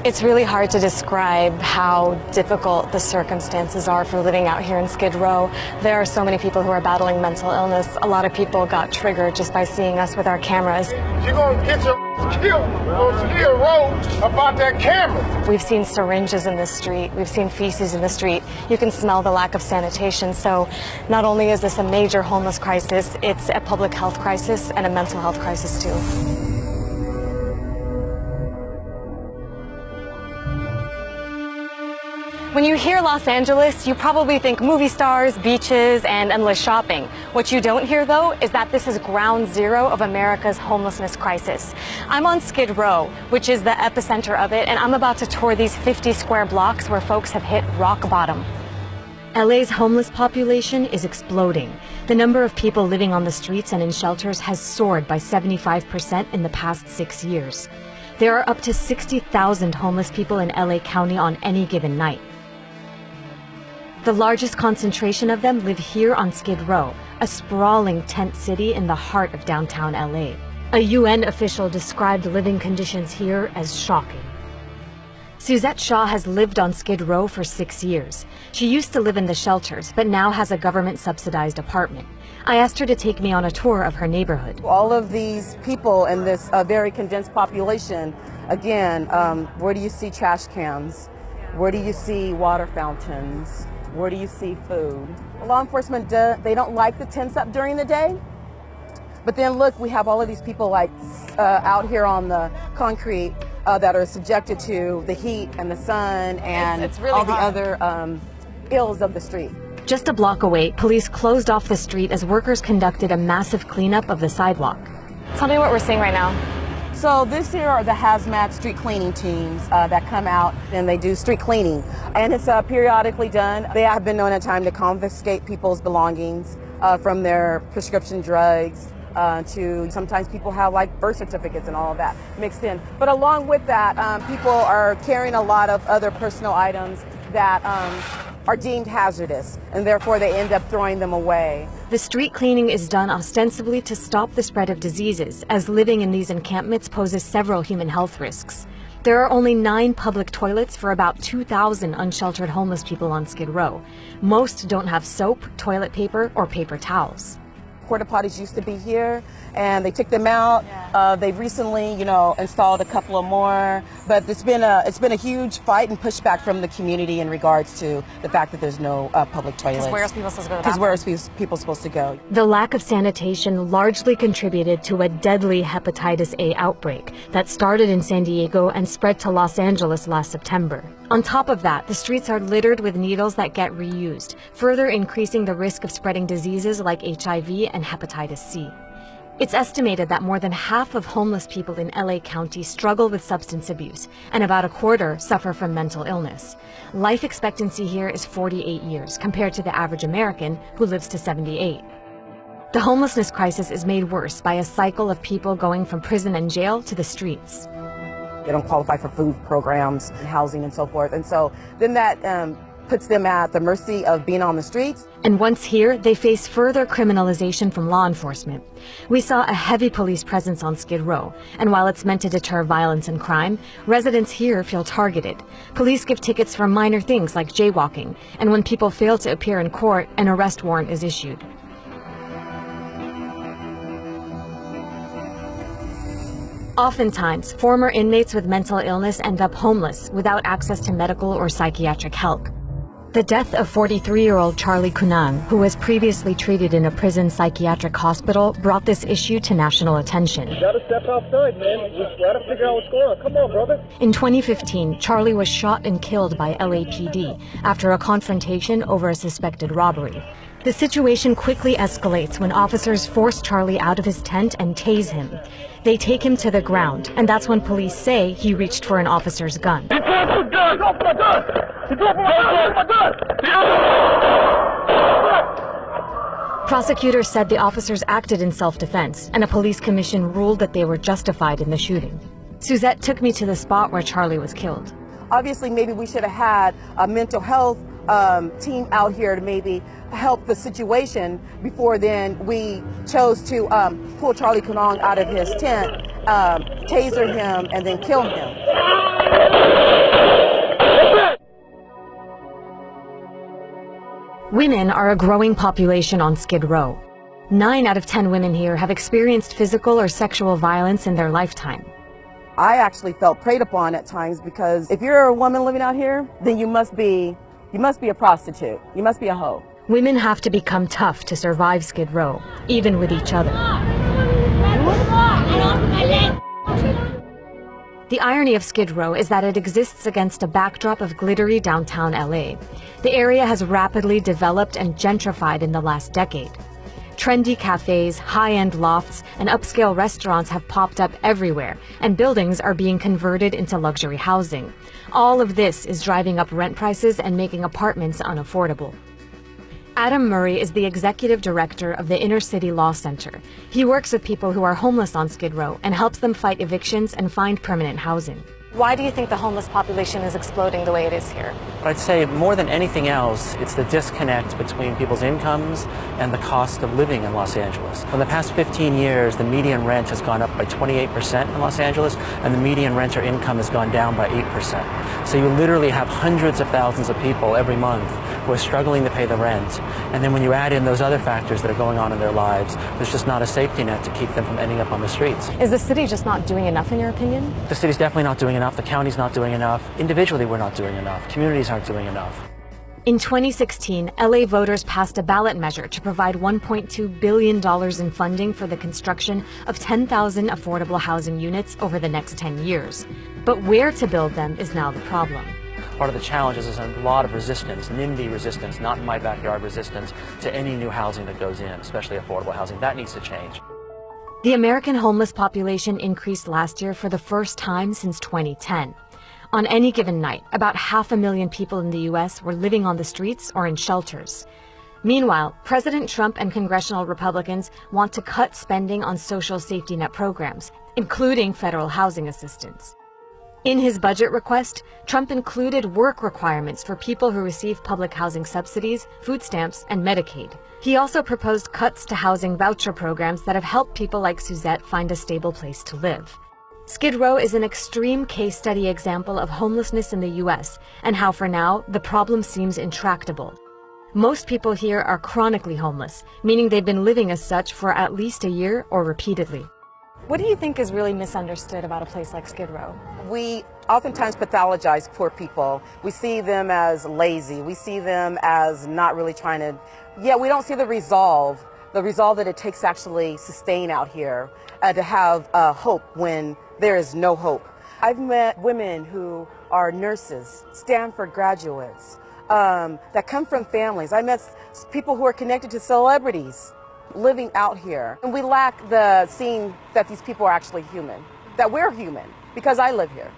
It's really hard to describe how difficult the circumstances are for living out here in Skid Row. There are so many people who are battling mental illness. A lot of people got triggered just by seeing us with our cameras. You're gonna get your killed on Skid Row about that camera. We've seen syringes in the street. We've seen feces in the street. You can smell the lack of sanitation. So not only is this a major homeless crisis, it's a public health crisis and a mental health crisis too. When you hear Los Angeles, you probably think movie stars, beaches, and endless shopping. What you don't hear, though, is that this is ground zero of America's homelessness crisis. I'm on Skid Row, which is the epicenter of it, and I'm about to tour these 50 square blocks where folks have hit rock bottom. LA's homeless population is exploding. The number of people living on the streets and in shelters has soared by 75% in the past 6 years. There are up to 60,000 homeless people in LA County on any given night. The largest concentration of them live here on Skid Row, a sprawling tent city in the heart of downtown LA. A UN official described living conditions here as shocking. Suzette Shaw has lived on Skid Row for 6 years. She used to live in the shelters, but now has a government-subsidized apartment. I asked her to take me on a tour of her neighborhood. All of these people in this very condensed population, again, where do you see trash cans? Where do you see water fountains? Where do you see food? Law enforcement, they don't like the tents up during the day. But then look, we have all of these people like out here on the concrete that are subjected to the heat and the sun and it's really all the hot. other ills of the street. Just a block away, police closed off the street as workers conducted a massive cleanup of the sidewalk. Tell me what we're seeing right now. So this here are the hazmat street cleaning teams that come out and they do street cleaning. And it's periodically done. They have been known at time to confiscate people's belongings from their prescription drugs to sometimes people have like birth certificates and all of that mixed in. But along with that, people are carrying a lot of other personal items that are deemed hazardous, and therefore they end up throwing them away. The street cleaning is done ostensibly to stop the spread of diseases, as living in these encampments poses several human health risks. There are only 9 public toilets for about 2,000 unsheltered homeless people on Skid Row. Most don't have soap, toilet paper, or paper towels. Porta potties used to be here, and they took them out. They've recently, installed a couple of more. But it's been a huge fight and pushback from the community in regards to the fact that there's no public toilets. Because where else people supposed to go to the Because where bathroom? else people supposed to go? The lack of sanitation largely contributed to a deadly hepatitis A outbreak that started in San Diego and spread to Los Angeles last September. On top of that, the streets are littered with needles that get reused, further increasing the risk of spreading diseases like HIV and hepatitis C. It's estimated that more than half of homeless people in LA County struggle with substance abuse, and about a quarter suffer from mental illness. Life expectancy here is 48 years, compared to the average American, who lives to 78. The homelessness crisis is made worse by a cycle of people going from prison and jail to the streets. They don't qualify for food programs, housing, and so forth. And so then that puts them at the mercy of being on the streets. And once here, they face further criminalization from law enforcement. We saw a heavy police presence on Skid Row, and while it's meant to deter violence and crime, residents here feel targeted. Police give tickets for minor things like jaywalking, and when people fail to appear in court, an arrest warrant is issued. Oftentimes, former inmates with mental illness end up homeless without access to medical or psychiatric help. The death of 43-year-old Charlie Kunang, who was previously treated in a prison psychiatric hospital, brought this issue to national attention. You gotta step outside, man. We gotta figure out what's going on. Come on, brother. In 2015, Charlie was shot and killed by LAPD after a confrontation over a suspected robbery. The situation quickly escalates when officers force Charlie out of his tent and tase him. They take him to the ground, and that's when police say he reached for an officer's gun. He dropped my gun! He dropped my gun! He dropped my gun! Prosecutors said the officers acted in self-defense, and a police commission ruled that they were justified in the shooting. Suzette took me to the spot where Charlie was killed. Obviously, maybe we should have had a mental health team out here to maybe help the situation before then we chose to pull Charlie Kunang out of his tent, taser him, and then kill him. Women are a growing population on Skid Row. 9 out of 10 women here have experienced physical or sexual violence in their lifetime. I actually felt preyed upon at times because if you're a woman living out here, then you must be a prostitute. You must be a hoe. Women have to become tough to survive Skid Row, even with each other. The irony of Skid Row is that it exists against a backdrop of glittery downtown LA. The area has rapidly developed and gentrified in the last decade. Trendy cafes, high-end lofts, and upscale restaurants have popped up everywhere, and buildings are being converted into luxury housing. All of this is driving up rent prices and making apartments unaffordable. Adam Murray is the executive director of the Inner City Law Center. He works with people who are homeless on Skid Row and helps them fight evictions and find permanent housing. Why do you think the homeless population is exploding the way it is here? I'd say more than anything else, it's the disconnect between people's incomes and the cost of living in Los Angeles. In the past 15 years, the median rent has gone up by 28% in Los Angeles, and the median renter income has gone down by 8%. So you literally have hundreds of thousands of people every month who are struggling to pay the rent. And then when you add in those other factors that are going on in their lives, there's just not a safety net to keep them from ending up on the streets. Is the city just not doing enough, in your opinion? The city's definitely not doing enough. The county's not doing enough. Individually, we're not doing enough. Communities aren't doing enough. In 2016, LA voters passed a ballot measure to provide $1.2 billion in funding for the construction of 10,000 affordable housing units over the next 10 years. But where to build them is now the problem. Part of the challenge is there's a lot of resistance, NIMBY resistance, not in my backyard resistance, to any new housing that goes in, especially affordable housing. That needs to change. The American homeless population increased last year for the first time since 2010. On any given night, about 500,000 people in the U.S. were living on the streets or in shelters. Meanwhile, President Trump and congressional Republicans want to cut spending on social safety net programs, including federal housing assistance. In his budget request, Trump included work requirements for people who receive public housing subsidies, food stamps, and Medicaid. He also proposed cuts to housing voucher programs that have helped people like Suzette find a stable place to live. Skid Row is an extreme case study example of homelessness in the U.S. and how, for now, the problem seems intractable. Most people here are chronically homeless, meaning they've been living as such for at least a year or repeatedly. What do you think is really misunderstood about a place like Skid Row? We oftentimes pathologize poor people. We see them as lazy. We see them as not really trying to, we don't see the resolve that it takes to actually sustain out here, to have hope when there is no hope. I've met women who are nurses, Stanford graduates, that come from families. I met people who are connected to celebrities living out here. And we lack the seeing that these people are actually human, that we're human, because I live here.